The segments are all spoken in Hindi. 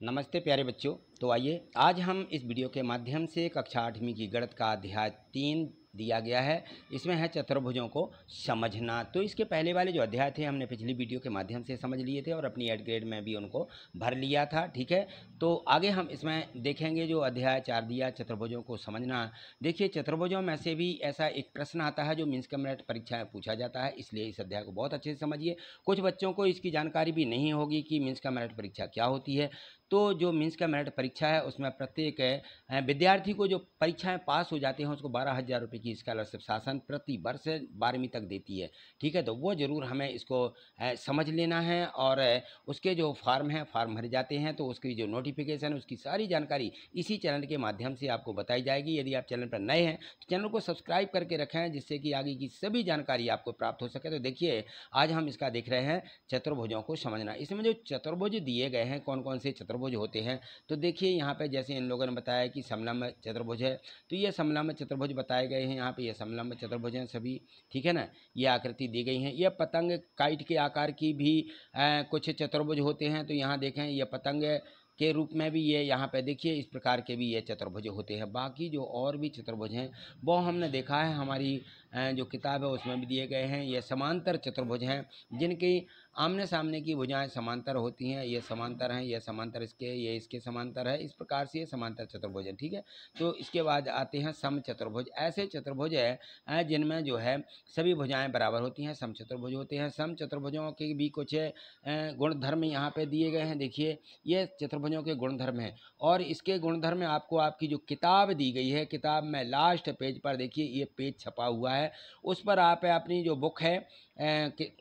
नमस्ते प्यारे बच्चों। तो आइए आज हम इस वीडियो के माध्यम से कक्षा 8वीं की गणित का अध्याय 3 दिया गया है। इसमें है चतुर्भुजों को समझना। तो इसके पहले वाले जो अध्याय थे हमने पिछली वीडियो के माध्यम से समझ लिए थे और अपनी 8 ग्रेड में भी उनको भर लिया था। ठीक है, तो आगे हम इसमें देखेंगे जो अध्याय 4 दिया चतुर्भुजों को समझना। देखिए, चतुर्भुजों में से भी ऐसा एक प्रश्न आता है जो मीन्स का मिनट परीक्षा में पूछा जाता है, इसलिए इस अध्याय को बहुत अच्छे से समझिए। कुछ बच्चों को इसकी जानकारी भी नहीं होगी कि मीन्स का मिनट परीक्षा क्या होती है। तो जो मीन्स का मेरिट परीक्षा है उसमें प्रत्येक विद्यार्थी को जो परीक्षाएं पास हो जाते हैं उसको 12,000 रुपये की स्कॉलरशिप शासन प्रति वर्ष 12वीं तक देती है। ठीक है, तो वो ज़रूर हमें इसको समझ लेना है और उसके जो फॉर्म हैं फॉर्म भरे जाते हैं तो उसकी जो नोटिफिकेशन उसकी सारी जानकारी इसी चैनल के माध्यम से आपको बताई जाएगी। यदि आप चैनल पर नए हैं तो चैनल को सब्सक्राइब करके रखें जिससे कि आगे की सभी जानकारी आपको प्राप्त हो सके। तो देखिए, आज हम इसका देख रहे हैं चतुर्भुजों को समझना। इसमें जो चतुर्भुज दिए गए हैं कौन कौन से चतुर्भुज होते हैं, तो देखिए यहाँ पे जैसे इन लोगों ने बताया कि समलंब चतुर्भुज है, तो ये समलंब चतुर्भुज बताए गए हैं। यहाँ पे ये समलंब चतुर्भुज हैं सभी। ठीक है ना, ये आकृति दी गई है। ये पतंग काइट के आकार की भी कुछ चतुर्भुज होते हैं। तो यहाँ देखें ये पतंग के रूप में भी ये यहाँ पे देखिए इस प्रकार के भी ये चतुर्भुज होते हैं। बाकी जो और भी चतुर्भुज हैं वो हमने देखा है, हमारी जो किताब है उसमें भी दिए गए हैं। ये समांतर चतुर्भुज हैं जिनकी आमने सामने की भुजाएं समांतर होती हैं। ये समांतर हैं, ये समांतर इसके, ये इसके समांतर है। इस प्रकार से ये समांतर चतुर्भुज है। ठीक है, तो इसके बाद आते हैं सम चतुर्भुज। ऐसे चतुर्भुज है जिनमें जो है सभी भुजाएं बराबर होती हैं, सम चतुर्भुज होते हैं। सम चतुर्भुजों के भी कुछ गुणधर्म यहाँ पे दिए गए हैं। देखिए, ये चतुर्भुजों के गुणधर्म हैं और इसके गुणधर्म आपको आपकी जो किताब दी गई है, किताब में लास्ट पेज पर देखिए ये पेज छपा हुआ है, उस पर आप अपनी जो बुक है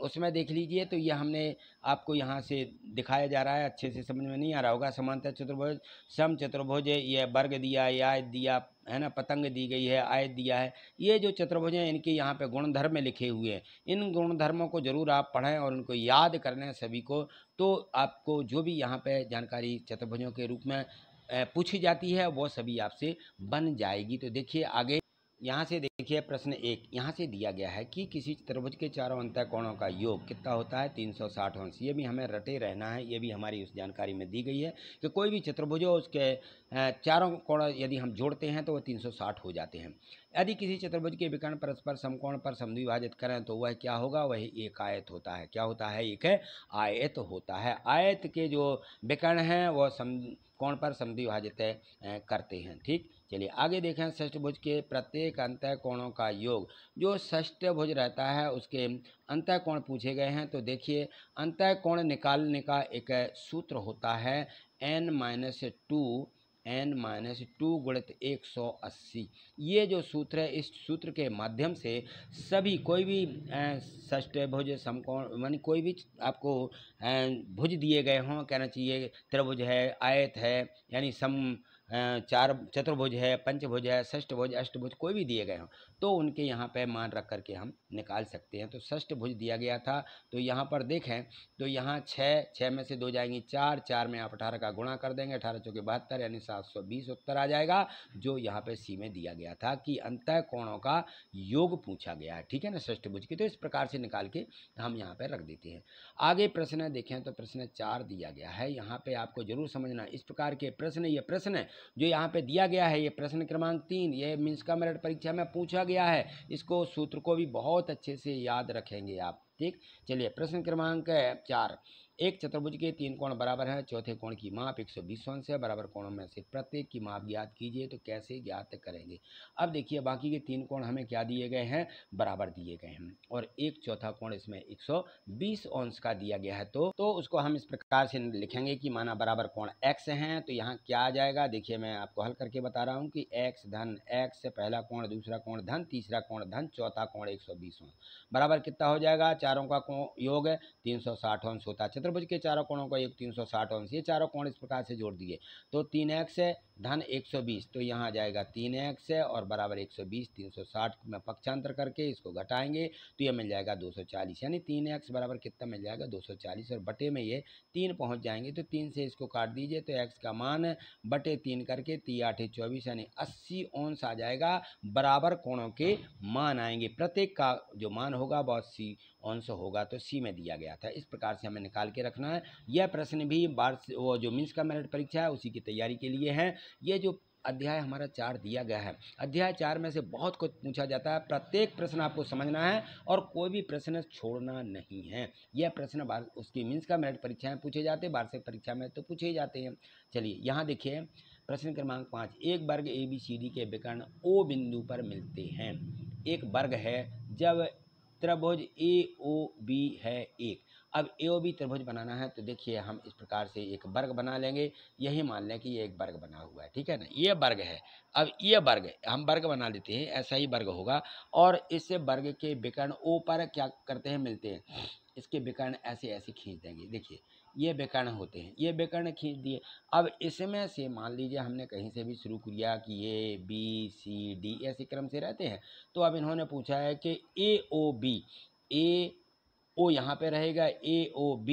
उसमें देख लीजिए। तो ये हमने आपको यहाँ से दिखाया जा रहा है, अच्छे से समझ में नहीं आ रहा होगा। समांतर चतुर्भुज, सम चतुर्भुज, ये वर्ग दिया, आयत दिया है ना, पतंग दी गई है, आयत दिया है। ये जो चतुर्भुज हैं इनके यहाँ पे गुणधर्म लिखे हुए हैं। इन गुणधर्मों को जरूर आप पढ़ें और उनको याद कर लें सभी को। तो आपको जो भी यहाँ पे जानकारी चतुर्भुजों के रूप में पूछी जाती है वो सभी आपसे बन जाएगी। तो देखिए आगे यहाँ से देखिए प्रश्न 1 यहाँ से दिया गया है कि किसी चतुर्भुज के चारों अंतःकोणों का योग कितना होता है, 360 अंश। ये भी हमें रटे रहना है, ये भी हमारी उस जानकारी में दी गई है कि कोई भी चतुर्भुज हो उसके चारों कोण यदि हम जोड़ते हैं तो वो 360 हो जाते हैं। यदि किसी चतुर्भुज के विकर्ण परस्पर समकोण पर समद्विभाजित करें तो वह क्या होगा, वह एक आयत होता है। क्या होता है, एक आयत होता है। आयत के जो विकर्ण हैं वह समकोण पर समद्विभाजित करते हैं। ठीक, चलिए आगे देखें। षष्ठभुज के प्रत्येक अंतःकोणों का योग, जो षष्ठभुज रहता है उसके अंतःकोण पूछे गए हैं। तो देखिए अंतःकोण निकालने का एक सूत्र होता है n-2 गुणित 180। ये जो सूत्र है इस सूत्र के माध्यम से सभी कोई भी षष्ठभुज समकोण मानी कोई भी आपको भुज दिए गए हों, कहना चाहिए त्रिभुज है, आयत है, यानी सम चार चतुर्भुज है, पंचभुज है, षष्ठभुज, अष्टभुज कोई भी दिए गए हों तो उनके यहाँ पे मान रख करके हम निकाल सकते हैं। तो षष्ठभुज दिया गया था तो यहाँ पर देखें तो यहाँ 6 में से 2 जाएंगी 4 में आप 18 का गुणा कर देंगे, 18 चौके 72 यानी 720 उत्तर आ जाएगा, जो यहाँ पे सी में दिया गया था कि अंतःकोणों का योग पूछा गया है। ठीक है ना, षष्ठभुज की। तो इस प्रकार से निकाल के हम यहाँ पे रख देते हैं। आगे प्रश्न देखें तो प्रश्न 4 दिया गया है। यहाँ पे आपको जरूर समझना इस प्रकार के प्रश्न, ये प्रश्न जो यहाँ पे दिया गया है ये प्रश्न क्रमांक 3, ये मीन्स का मेरिट परीक्षा में पूछा गया है। इसको सूत्र को भी बहुत अच्छे से याद रखेंगे आप। ठीक, चलिए प्रश्न क्रमांक 4। एक चतुर्भुज के 3 कोण बराबर हैं, चौथे कोण की माप 120 अंश है। बराबर कोणों में से प्रत्येक की माप ज्ञात कीजिए। तो कैसे ज्ञात करेंगे, अब देखिए बाकी के 3 कोण हमें क्या दिए गए हैं, बराबर दिए गए हैं और एक चौथा कोण इसमें 120 अंश का दिया गया है। तो उसको हम इस प्रकार से लिखेंगे कि माना बराबर कोण x हैं। तो यहाँ क्या आ जाएगा, देखिए मैं आपको हल करके बता रहा हूँ कि x धन x से पहला कोण, दूसरा कोण धन, तीसरा कोण धन, चौथा कोण 120 अंश बराबर कितना हो जाएगा, चारों का योग 360 अंश होता है। चतुर्भुज के चारों कोणों का योग 360 अंश। ये चारों कोण इस प्रकार से जोड़ दिए तो 3x धन 120, तो यहाँ आ जाएगा 3x और बराबर 120। 360 में पक्षांतर करके इसको घटाएंगे तो ये मिल जाएगा 240, यानी 3x बराबर कितना मिल जाएगा 240 और बटे में ये 3 पहुँच जाएंगे। तो 3 से इसको काट दीजिए तो x का मान बटे 3 करके 3 8 24 यानी 80 अंश आ जाएगा। बराबर कोणों के मान आएंगे, प्रत्येक का जो मान होगा वो 80 अंश होगा, तो सी में दिया गया था। इस प्रकार से हमें निकाल के रखना है। यह प्रश्न भी वो जो मीन्स का मेरिट परीक्षा है उसी की तैयारी के लिए है। ये जो अध्याय हमारा 4 दिया गया है, अध्याय 4 में से बहुत कुछ पूछा जाता है। प्रत्येक प्रश्न आपको समझना है और कोई भी प्रश्न छोड़ना नहीं है। यह प्रश्न उसकी मीन्स का मेरिट परीक्षा में पूछे जाते हैं, वार्षिक परीक्षा में तो पूछे ही जाते हैं। चलिए यहाँ देखिए प्रश्न क्रमांक 5, एक वर्ग ABCD के विकर्ण O बिंदु पर मिलते हैं। एक वर्ग है जब त्रिभुज AOB है एक। अब AOB त्रिभुज बनाना है तो देखिए हम इस प्रकार से एक वर्ग बना लेंगे। यही मान लें कि ये एक वर्ग बना हुआ है, ठीक है ना, ये वर्ग है। अब ये वर्ग हम वर्ग बना लेते हैं, ऐसा ही वर्ग होगा और इस वर्ग के विकर्ण O पर क्या करते हैं, मिलते हैं। इसके विकर्ण ऐसे ऐसे खींच देंगे। देखिए ये विकर्ण होते हैं, ये विकर्ण खींच दिए। अब इसमें से मान लीजिए हमने कहीं से भी शुरू किया कि ABCD ऐसे क्रम से रहते हैं, तो अब इन्होंने पूछा है कि AOB, AO यहाँ पे रहेगा, AOB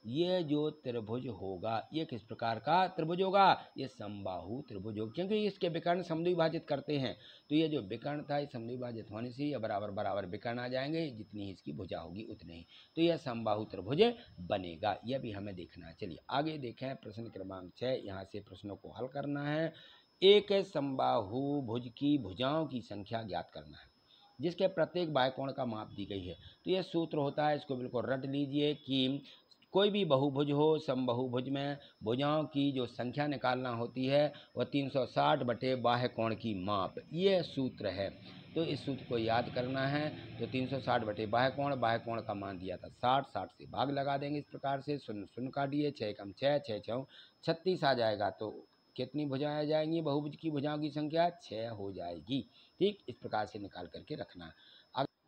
ये जो त्रिभुज होगा ये किस प्रकार का त्रिभुज होगा, ये समबाहु त्रिभुज होगा, क्योंकि इसके विकर्ण समद्विभाजित करते हैं। तो ये जो विकर्ण था ये समद्विभाजित होने से ये बराबर बराबर विकर्ण आ जाएंगे, जितनी इसकी भुजा होगी उतने ही, तो यह समबाहु त्रिभुज बनेगा। यह भी हमें देखना है। चलिए आगे देखें प्रश्न क्रमांक 6, यहाँ से प्रश्नों को हल करना है। एक समबाहु भुज की भुजाओं की संख्या ज्ञात करना है जिसके प्रत्येक बाह्यकोण का माप दी गई है। तो यह सूत्र होता है, इसको बिल्कुल रट लीजिए कि कोई भी बहुभुज हो, समबाहुभुज में भुजाओं की जो संख्या निकालना होती है वह 360 बटे बाह्यकोण की माप, ये सूत्र है। तो इस सूत्र को याद करना है। तो 360 बटे बाह्यकोण, बाह्यकोण का मान दिया था 60, 60 से भाग लगा देंगे इस प्रकार से, शून्य शून्य काटिए, 6 कम 6, 6 6 36 आ जाएगा। तो कितनी भुजाएं आ जाएंगी, बहुभुज की भुजाओं की संख्या 6 हो जाएगी। ठीक इस प्रकार से निकाल करके रखना।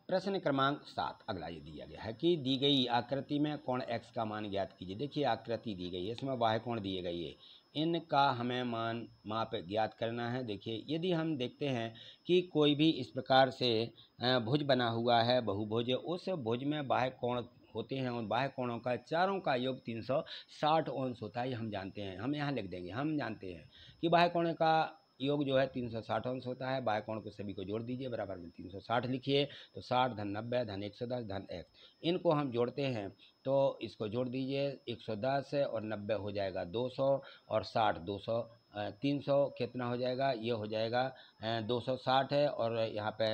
प्रश्न क्रमांक 7 अगला ये दिया गया है कि दी गई आकृति में कोण x का मान ज्ञात कीजिए। देखिए आकृति दी गई है, इसमें बाह्यकोण दिए गए है, इनका हमें माप ज्ञात करना है। देखिए यदि हम देखते हैं कि कोई भी इस प्रकार से भुज बना हुआ है, बहुभुज, उस भुज में बाह्यकोण होते हैं, उन बाह्यकोणों का चारों का योग 360 अंश होता है, ये हम जानते हैं। हम यहाँ लिख देंगे, हम जानते हैं कि बाह्यकोण का योग जो है 360 अंश होता है। बाह्यकोण को सभी को जोड़ दीजिए, बराबर में 360 लिखिए। तो 60 धन 90 धन 110 धन x, इनको हम जोड़ते हैं तो इसको जोड़ दीजिए, 110 और 90 हो जाएगा 200 और 60 200, 300 कितना हो जाएगा, ये हो जाएगा 260 है, और यहाँ पे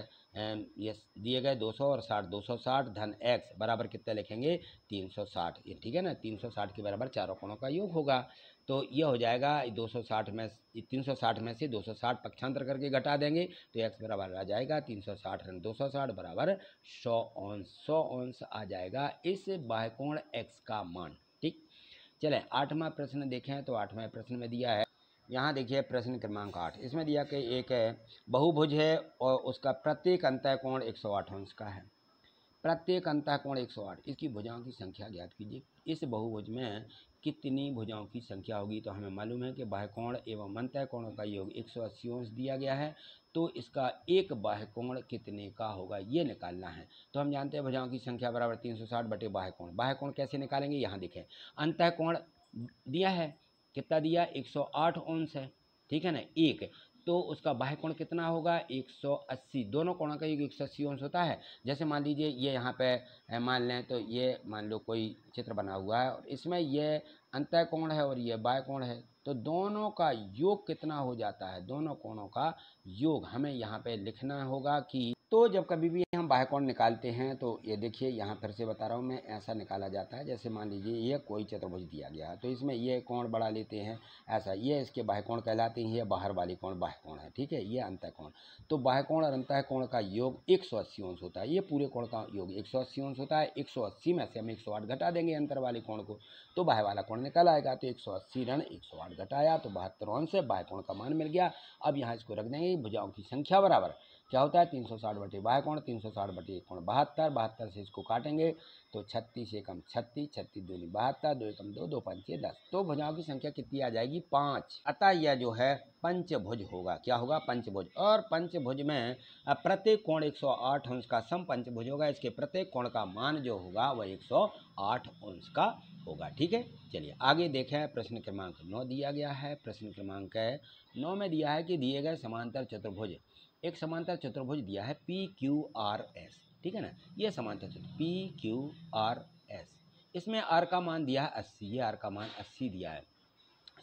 ये दिए गए 200 और 60, 260 धन x बराबर कितना लिखेंगे 360। ये ठीक है ना, 360 के बराबर चारों कोणों का योग होगा। तो ये हो जाएगा 260 में 360 में से 260 पक्षांतर करके घटा देंगे तो x बराबर आ जाएगा 360 ऋण 260 बराबर 100 अंश। 100 अंश आ जाएगा इस बाह्यकोण x का मान। ठीक, चले 8वां प्रश्न देखें। तो 8वें प्रश्न में दिया है, यहाँ देखिए प्रश्न क्रमांक 8, इसमें दिया कि एक बहुभुज है और उसका प्रत्येक अंतःकोण 108 अंश का है। प्रत्येक अंतःकोण 108, इसकी भुजाओं की संख्या ज्ञात कीजिए। इस बहुभुज में कितनी भुजाओं की संख्या होगी। तो हमें मालूम है कि बाह्यकोण एवं अंतःकोणों का योग 180 अंश दिया गया है, तो इसका एक बाह्यकोण कितने का होगा ये निकालना है। तो हम जानते हैं भुजाओं की संख्या बराबर 360 बटे बाह्यकोण। बाह्यकोण कैसे निकालेंगे, यहाँ देखें अंतःकोण दिया है, कितना दिया 108 अंश है, ठीक है ना, एक, तो उसका बाह्यकोण कितना होगा 180। दोनों कोणों का योग 180 अंश होता है। जैसे मान लीजिए ये यहाँ पे मान लें, तो ये मान लो कोई चित्र बना हुआ है और इसमें ये अंतःकोण है और ये बाह्यकोण है, तो दोनों का योग कितना हो जाता है, दोनों कोणों का योग हमें यहाँ पे लिखना होगा कि, तो जब कभी भी हम बाह्यकोण निकालते हैं तो ये देखिए यहाँ फिर से बता रहा हूँ मैं, ऐसा निकाला जाता है। जैसे मान लीजिए ये कोई चतुर्भुज दिया गया है, तो इसमें ये कोण बढ़ा लेते हैं ऐसा, ये इसके बाह्यकोण कहलाते हैं, ये बाहर वाली कोण बाह्यकोण है, ठीक है, ये अंतःकोण। तो बाह्यकोण और अंतःकोण का योग 180 अंश होता है, ये पूरे कोण का योग 180 अंश होता है। 180 में से हम 108 घटा देंगे अंतर वाले कोण को, तो बाह्य वाला कोण निकल आएगा। तो 180 ऋण 108 घटाया तो 72 अंश, बाह्यकोण का मान मिल गया। अब यहाँ इसको रख देंगे, भुजाओं की संख्या बराबर क्या होता है 360 बटे बाह्यकोण, 360 बटे कोण 72, 72 से इसको काटेंगे तो 36 एकम 36, 36 दूनी 72, 2 एकम 2, 2 पंचे 10, तो भुजाओं की संख्या कितनी आ जाएगी 5। अतः यह जो है पंचभुज होगा। क्या होगा, पंचभुज। और पंचभुज में प्रत्येक कोण 108 अंश का सम पंचभुज होगा। इसके प्रत्येक कोण का मान जो होगा वह 108 अंश का होगा। ठीक है, चलिए आगे देखें। प्रश्न क्रमांक 9 दिया गया है। प्रश्न क्रमांक 9 में दिया है कि दिए गए समांतर चतुर्भुज, एक समांतर चतुर्भुज दिया है PQRS, ठीक है ना। ये समांतर चतुर्भुज पी क्यू आर एस, इसमें आर का मान दिया है 80, ये आर का मान 80 दिया है।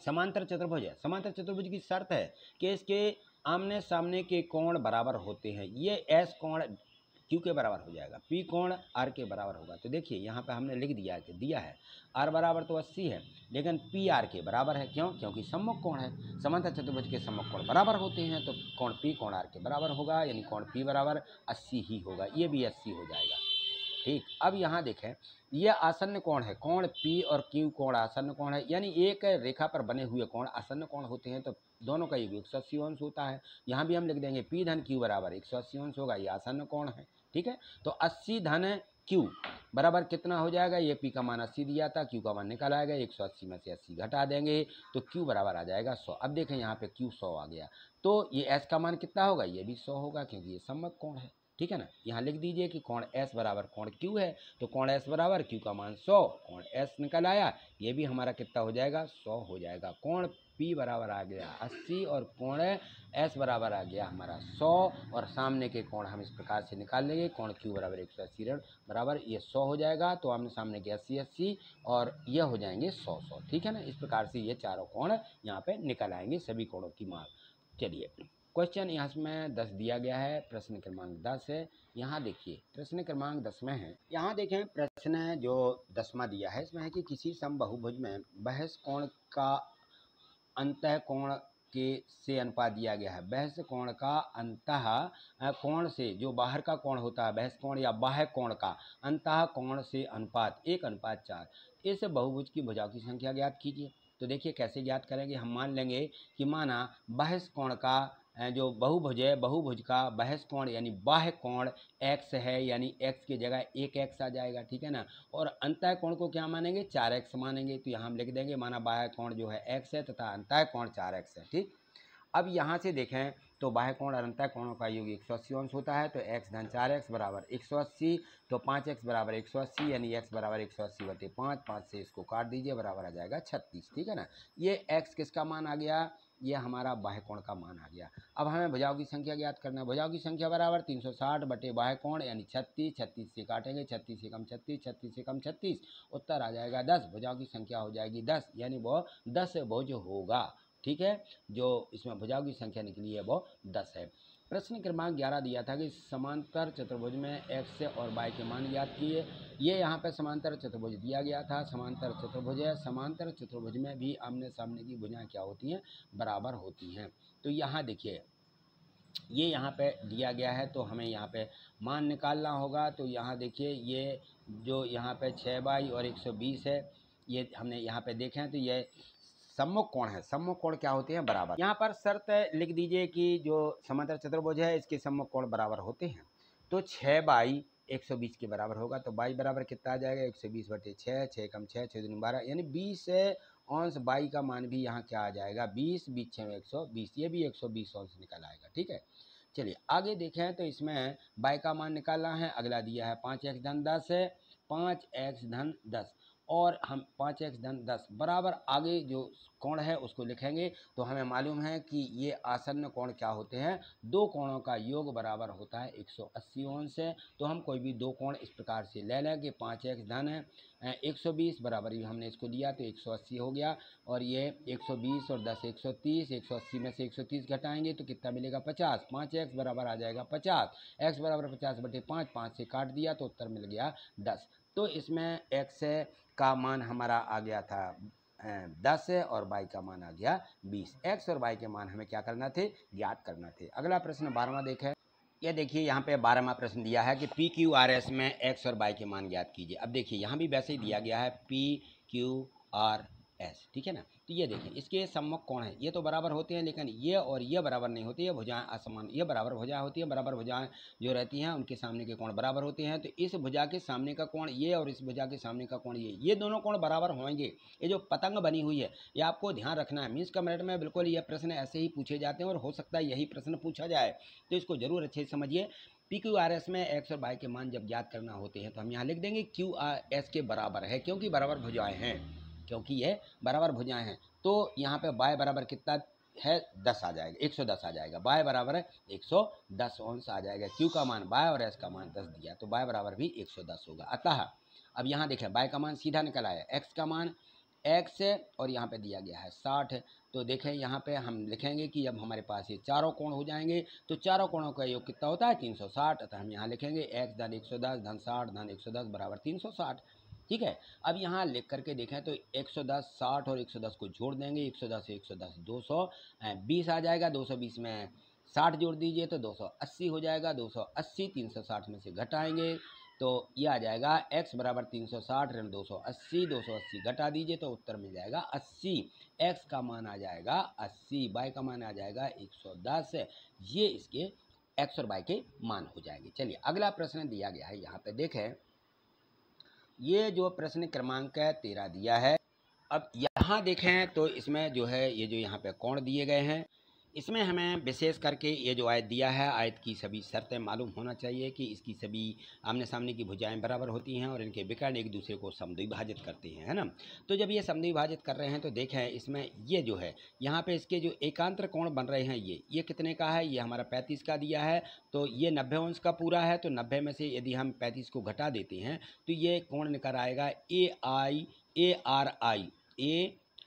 समांतर चतुर्भुज है, समांतर चतुर्भुज की शर्त है कि इसके आमने सामने के कोण बराबर होते हैं। ये एस कोण क्यू के बराबर हो जाएगा, पी कोण आर के बराबर होगा। तो देखिए यहाँ पे हमने लिख दिया कि दिया है आर बराबर तो 80 है, लेकिन पी आर के बराबर है। क्यों? क्योंकि सम्मुख कोण है, समांतर चतुर्भुज के सम्मुख कोण बराबर होते हैं, तो कोण पी कोण आर के बराबर होगा, यानी कोण पी बराबर 80 ही होगा। ये भी 80 हो जाएगा। ठीक, अब यहाँ देखें, ये आसन्न कोण है, कोण पी और क्यू कोण आसन्न कोण है, यानी एक रेखा पर बने हुए कोण आसन्न कोण होते हैं, तो दोनों का योग 180 अंश होता है। यहाँ भी हम लिख देंगे पी धन क्यू बराबर 180 अंश होगा, ये आसन्न कोण है। ठीक है, तो 80 धन क्यू बराबर कितना हो जाएगा? ये पी का मान 80 दिया था, क्यू का मान निकल आएगा, 180 में से 80 घटा देंगे तो क्यू बराबर आ जाएगा 100। अब देखें यहाँ पे क्यू 100 आ गया, तो ये एस का मान कितना होगा? ये भी 100 होगा, क्योंकि ये सम्मुख कोण है। ठीक है ना, यहाँ लिख दीजिए कि कोण एस बराबर कोण क्यू है, तो कोण एस बराबर क्यू का मान 100, कोण एस निकल आया, ये भी हमारा कितना हो जाएगा? 100 हो जाएगा। कोण पी बराबर आ गया 80 और कोण एस बराबर आ गया हमारा 100, और सामने के कोण हम इस प्रकार से निकाल लेंगे, कोण क्यू बराबर 180 ऋण बराबर ये 100 हो जाएगा, तो आमने सामने के 80 80 और ये हो जाएंगे 100 100। ठीक है ना, इस प्रकार से ये चारों कोण यहाँ पे निकल आएंगे, सभी कोणों की मान। चलिए क्वेश्चन यहाँ में 10 दिया गया है, प्रश्न क्रमांक 10 है। यहाँ देखिए प्रश्न क्रमांक 10 में है, यहाँ देखें प्रश्न जो 10वां दिया है, इसमें है कि किसी समबाहुभुज में बहस कोण का अंतः कोण के से अनुपात दिया गया है। बहस कोण का अंतः कोण से, जो बाहर का कोण होता है बहस कोण या बाह्य कोण का अंतः कोण से अनुपात 1:4। इस बहुभुज की भुजाओं की संख्या ज्ञात कीजिए। तो देखिए कैसे ज्ञात करेंगे, हम मान लेंगे कि माना बहस कोण का जो बहुभुज है, बहुभुज का बहस कोण यानी बाह्य कोण x है, यानी x की जगह 1x आ जाएगा। ठीक है ना, और अंतः कोण को क्या मानेंगे? 4x मानेंगे। तो यहाँ हम लिख देंगे माना बाह्य कोण जो है x है तथा अंतः कोण 4x है। ठीक, अब यहाँ से देखें तो बाह्य कोण और अंतः कोणों का योग 180 अंश होता है, तो x धन 4x बराबर 180, तो 5x बराबर 180, यानी x बराबर 180/5, 5 से इसको काट दीजिए, बराबर आ जाएगा 36। ठीक है ना, ये x किसका मान आ गया? ये हमारा बाह्य कोण का मान आ गया। अब हमें भुजाओं की संख्या ज्ञात करना है। भुजाओं की संख्या बराबर 360 बटे बाह्य कोण यानी 36, 36 से काटेंगे, 36 से कम 36, 36 से कम 36, उत्तर आ जाएगा 10। भुजाओं की संख्या हो जाएगी 10, यानी वो 10 भुज होगा। ठीक है, जो इसमें भुजाओं की संख्या निकली है वो 10 है। प्रश्न क्रमांक 11 दिया था कि समांतर चतुर्भुज में x और y के मान ज्ञात किए। ये यहाँ पे समांतर चतुर्भुज दिया गया था, समांतर चतुर्भुज है। समांतर चतुर्भुज में भी आमने सामने की भुजाएं क्या होती हैं? बराबर होती हैं। तो यहाँ देखिए ये यहाँ पे दिया गया है, तो हमें यहाँ पे मान निकालना होगा। तो यहाँ देखिए ये जो यहाँ पे 6y और 120 है, ये हमने यहाँ पे देखे हैं, तो ये सम्मुख कोण है। सम्मुख कोण क्या होते हैं? बराबर। यहाँ पर शर्त लिख दीजिए कि जो समांतर चतुर्भुज है इसके सम्मुख कोण बराबर होते हैं, तो 6y 120 के बराबर होगा। तो y बराबर कितना आ जाएगा? 120/6, 6 कम 6, 6 दूनी 12, यानी 20 अंश। y का मान भी यहाँ क्या आ जाएगा? 20, 20 6 में 120, ये भी 120 अंश निकल आएगा। ठीक है, चलिए आगे देखें, तो इसमें y का मान निकालना है। अगला दिया है 5x धन 10 है, 5x धन 10, और हम 5x धन 10 बराबर आगे जो कोण है उसको लिखेंगे। तो हमें मालूम है कि ये आसन्न कोण क्या होते हैं? दो कोणों का योग बराबर होता है 180 अंश है। तो हम कोई भी दो कोण इस प्रकार से ले लें कि 5x धन 120 बराबर, ये हमने इसको दिया तो 180 हो गया, और ये 120 और 10 130, 180 में से 130 घटाएंगे तो कितना मिलेगा? 50। 5x बराबर आ जाएगा 50, x बराबर 50/5, 5 से काट दिया तो उत्तर मिल गया 10। तो इसमें x का मान हमारा आ गया था 10 और y का मान आ गया 20। x और y के मान हमें क्या करना थे? ज्ञात करना थे। अगला प्रश्न 12वां देखें। यह देखिए यहाँ पे 12वां प्रश्न दिया है कि पी क्यू आर एस में x और y के मान ज्ञात कीजिए। अब देखिए यहाँ भी वैसे ही दिया गया है पी क्यू आर एस। ठीक है ना, तो ये देखिए इसके सम्मुख कोण है, ये तो बराबर होते हैं, लेकिन ये और ये बराबर नहीं होते, ये भुजाएं असमान, ये बराबर भुजाएं होती हैं। बराबर भुजाएं जो रहती हैं उनके सामने के कोण बराबर होते हैं। तो इस भुजा के सामने का कोण ये और इस भुजा के सामने का कोण ये दोनों कोण बराबर होंगे। ये जो पतंग बनी हुई है ये आपको ध्यान रखना है। मीन्स कमेंट में बिल्कुल ये प्रश्न ऐसे ही पूछे जाते हैं और हो सकता है यही प्रश्न पूछा जाए, तो इसको जरूर अच्छे से समझिए। पी क्यू आर एस में x और y के मान जब ज्ञात करना होते हैं तो हम यहाँ लिख देंगे क्यू आर एस के बराबर है, क्योंकि बराबर भुजाएं हैं, क्योंकि ये बराबर भुजाएं हैं। तो यहाँ पे y बराबर कितना है 10 आ जाएगा, 110 आ जाएगा। y बराबर है 110 ओंस आ जाएगा। q का मान y और s का मान 10 दिया तो y बराबर भी 110 होगा। अतः अब यहाँ देखें y का मान सीधा निकल आया, x का मान x है और यहाँ पे दिया गया है 60 है। तो देखें यहाँ पे हम लिखेंगे कि जब हमारे पास ये चारों कोण हो जाएंगे तो चारों कोणों का योग कितना होता है 360। अतः हम यहाँ लिखेंगे x धन 110 धन 60 धन 110 बराबर 360। ठीक है, अब यहाँ लिख करके देखें तो 110 60 और 110 को जोड़ देंगे, 110 से 110 220 आ जाएगा, 220 में 60 जोड़ दीजिए तो 280 हो जाएगा, 280 360 में से घटाएंगे तो ये आ जाएगा x बराबर 360 ऋण 280, 280 घटा दीजिए तो उत्तर मिल जाएगा 80। x का मान आ जाएगा 80, y का मान आ जाएगा 110। ये इसके x और y के मान हो जाएंगे। चलिए अगला प्रश्न दिया गया है, यहाँ पे देखें, ये जो प्रश्न क्रमांक 13 दिया है। अब यहाँ देखें तो इसमें जो है ये जो यहाँ पे कोण दिए गए हैं, इसमें हमें विशेष करके ये जो आयत दिया है, आयत की सभी शर्तें मालूम होना चाहिए कि इसकी सभी आमने सामने की भुजाएं बराबर होती हैं और इनके विकर्ण एक दूसरे को समद्विभाजित करते हैं, है ना। तो जब ये समद्विभाजित कर रहे हैं तो देखें इसमें ये जो है यहाँ पे इसके जो एकांतर कोण बन रहे हैं ये कितने का है, ये हमारा 35 का दिया है। तो ये 90 अंश का पूरा है, तो 90 में से यदि हम 35 को घटा देते हैं तो ये कोण निकल आएगा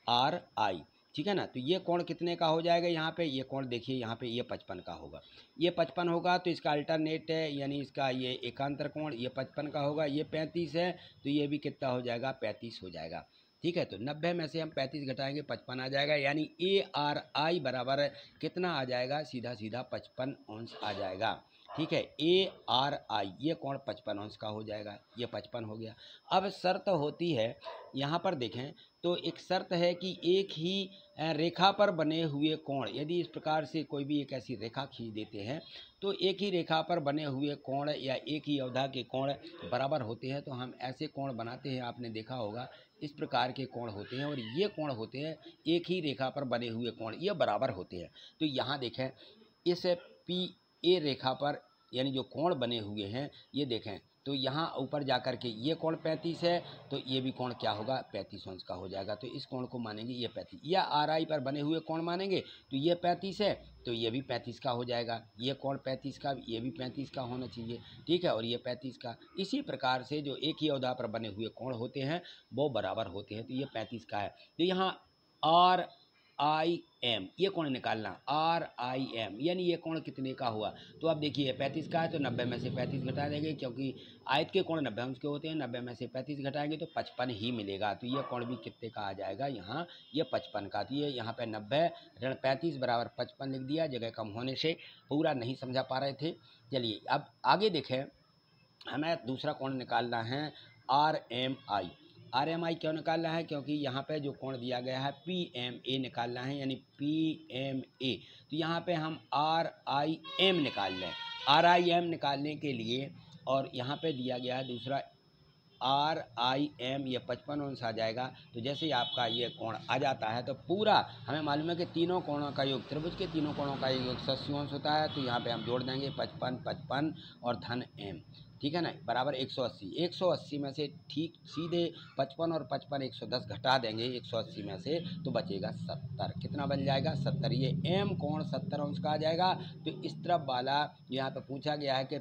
ARI। ठीक है ना। तो ये कोण कितने का हो जाएगा, यहाँ पे ये कोण देखिए, यहाँ पे ये 55 का होगा, ये 55 होगा। तो इसका अल्टरनेट है यानी इसका ये एकांतर कोण ये 55 का होगा, ये 35 है तो ये भी कितना हो जाएगा 35 हो जाएगा। ठीक है, तो 90 में से हम 35 घटाएंगे 55 आ जाएगा, यानी ARI बराबर कितना आ जाएगा, सीधा सीधा 55 अंश आ जाएगा। ठीक है, ARI ये कोण 55 अंश का हो जाएगा, ये 55 हो गया। अब शर्त होती है यहाँ पर देखें तो एक शर्त है कि एक ही रेखा पर बने हुए कोण, यदि इस प्रकार से कोई भी एक ऐसी रेखा खींच देते हैं तो एक ही रेखा पर बने हुए कोण या एक ही अवधा के कोण बराबर होते हैं, तो हम ऐसे कोण बनाते हैं। आपने देखा होगा इस प्रकार के कोण होते हैं और ये कोण होते हैं एक ही रेखा पर बने हुए कोण, ये बराबर होते हैं। तो यहाँ देखें इस PA रेखा पर यानी जो कोण बने हुए हैं ये देखें तो यहाँ ऊपर जाकर के ये कोण 35 है तो ये भी कोण क्या होगा 35 अंश का हो जाएगा। तो इस कोण को मानेंगे ये 35, या RI पर बने हुए कोण मानेंगे तो ये 35 है तो ये भी 35 का हो जाएगा, ये कोण 35 का ये भी 35 का होना चाहिए। ठीक है, और ये 35 का। इसी प्रकार से जो एक ही अवधा पर बने हुए कोण होते हैं वो बराबर होते हैं, तो ये 35 का है। तो यहाँ RIM ये कोण निकालना, RIM यानी ये कोण कितने का हुआ। तो अब देखिए 35 का है तो 90 में से 35 घटा देंगे, क्योंकि आयत के कोण 90 अंश के होते हैं, 90 में से 35 घटाएंगे तो 55 ही मिलेगा। तो ये कोण भी कितने का आ जाएगा, यहाँ ये 55 का। तो ये यहाँ पे 90 ऋण 35 बराबर 55 लिख दिया, जगह कम होने से पूरा नहीं समझा पा रहे थे। चलिए अब आगे देखें, हमें दूसरा कोण निकालना है RMI क्यों निकालना है, क्योंकि यहाँ पे जो कोण दिया गया है PMA निकालना है, यानी PMA। तो यहाँ पे हम RIM निकाल लें, RIM निकालने के लिए, और यहाँ पे दिया गया है दूसरा RIM, ये 55 अंश आ जाएगा। तो जैसे ही आपका ये कोण आ जाता है तो पूरा हमें मालूम है कि तीनों कोणों का योग, त्रिभुज के तीनों कोणों का योग 180 अंश होता है। तो यहाँ पे हम जोड़ देंगे 55 55 और धन M, ठीक है ना, बराबर 180। 180 में से ठीक सीधे 55 और 55 110 घटा देंगे 180 में से तो बचेगा 70। कितना बन जाएगा 70। ये M कोण 70 अंश का आ जाएगा। तो इस तरफ वाला यहाँ पे पूछा गया है कि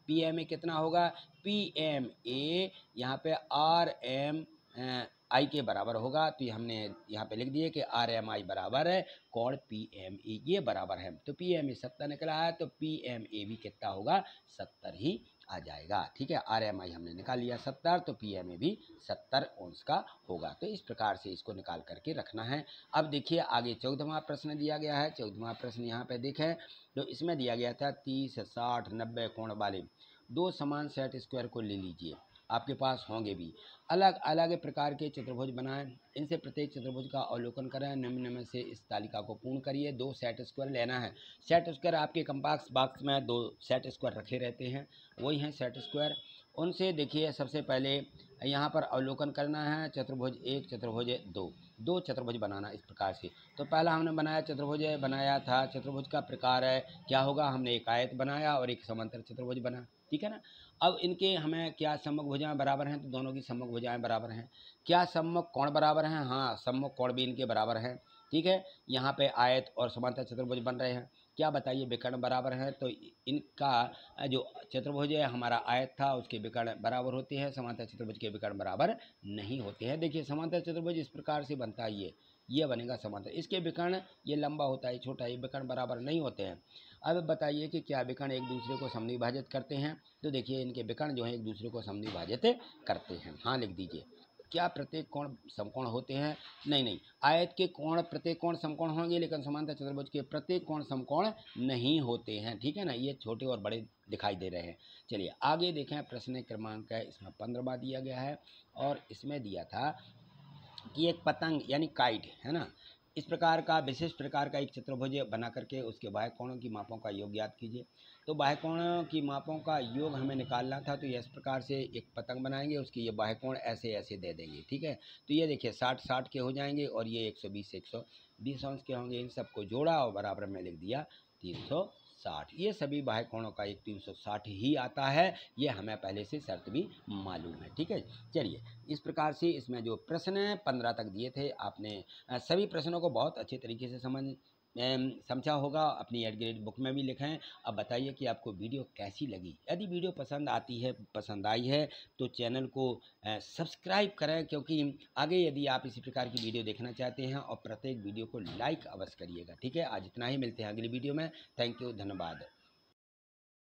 PMA कितना होगा, PMA यहाँ पे RMI के बराबर होगा। तो हमने यहाँ पे लिख दिए कि RMI बराबर है कोण PMA, ये बराबर है। तो PMA 70 निकला है तो PMA भी कितना होगा 70 ही आ जाएगा। ठीक है, RMI हमने निकाल लिया 70 तो PMA भी 70 अंश का होगा। तो इस प्रकार से इसको निकाल करके रखना है। अब देखिए आगे 14वां प्रश्न दिया गया है। 14वां प्रश्न यहाँ पे देखें तो इसमें दिया गया था 30 60 90 कोण वाले दो समान सेट स्क्वायर को ले लीजिए, आपके पास होंगे भी। अलग अलग प्रकार के चतुर्भुज बनाएं, इनसे प्रत्येक चतुर्भुज का अवलोकन करें, निम्न में से इस तालिका को पूर्ण करिए। दो सेट स्क्वायर लेना है। सेट स्क्वायर आपके कंपास बॉक्स में दो सेट स्क्वायर रखे रहते हैं, वही हैं सेट स्क्वायर। उनसे देखिए सबसे पहले यहाँ पर अवलोकन करना है। चतुर्भुज 1 चतुर्भुज 2, दो चतुर्भुज बनाना इस प्रकार से। तो पहला हमने बनाया चतुर्भुज बनाया था, चतुर्भुज का प्रकार है क्या होगा, हमने एक आयत बनाया और एक समांतर चतुर्भुज बना। ठीक है ना। अब इनके हमें क्या सम्मुख भुजाएं बराबर हैं, तो दोनों की सम्मुख भुजाएं बराबर हैं। क्या सम्मुख कोण बराबर हैं, हाँ सम्मुख कोण भी इनके बराबर हैं, ठीक है। यहाँ पे आयत और समांतर चतुर्भुज बन रहे हैं। क्या बताइए विकर्ण बराबर हैं, तो इनका जो चतुर्भुज है हमारा आयत था उसके विकर्ण बराबर होते हैं, समांतर चतुर्भुज के विकर्ण बराबर नहीं होते हैं। देखिए समांतर चतुर्भुज इस प्रकार से बनता है, ये बनेगा समांतर, इसके विकर्ण ये लंबा होता है छोटा, ये विकर्ण बराबर नहीं होते हैं। अब बताइए कि क्या विकर्ण एक दूसरे को समद्विभाजित करते हैं, तो देखिए इनके विकर्ण जो है एक दूसरे को समद्विभाजित करते हैं, हाँ लिख दीजिए। क्या प्रत्येक कोण समकोण होते हैं, नहीं, आयत के कोण प्रत्येक कोण समकोण होंगे, लेकिन समांतर चतुर्भुज के प्रत्येक कोण समकोण नहीं होते हैं, ठीक है ना। ये छोटे और बड़े दिखाई दे रहे हैं। चलिए आगे देखें, प्रश्न क्रमांक है इसमें 15वां दिया गया है, और इसमें दिया था कि एक पतंग यानी काइट है ना, इस प्रकार का विशिष्ट प्रकार का एक चतुर्भुज बना करके उसके बाह्य कोणों की मापों का योग ज्ञात कीजिए। तो बाह्य कोणों की मापों का योग हमें निकालना था, तो ये इस प्रकार से एक पतंग बनाएंगे, उसकी ये बाह्य कोण ऐसे ऐसे दे देंगे, ठीक है। तो ये देखिए 60-60 के हो जाएंगे, और ये 120 अंश के होंगे। इन सबको जोड़ा और बराबर में लिख दिया 360। ये सभी बाह्य कोणों का एक 360 ही आता है, ये हमें पहले से शर्त भी मालूम है, ठीक है। चलिए इस प्रकार से इसमें जो प्रश्न 15 तक दिए थे, आपने सभी प्रश्नों को बहुत अच्छे तरीके से समझा होगा, अपनी एड ग्रेड बुक में भी लिखें। अब बताइए कि आपको वीडियो कैसी लगी। यदि वीडियो पसंद आई है तो चैनल को सब्सक्राइब करें, क्योंकि आगे यदि आप इसी प्रकार की वीडियो देखना चाहते हैं, और प्रत्येक वीडियो को लाइक अवश्य करिएगा, ठीक है। आज इतना ही, मिलते हैं अगली वीडियो में। थैंक यू, धन्यवाद।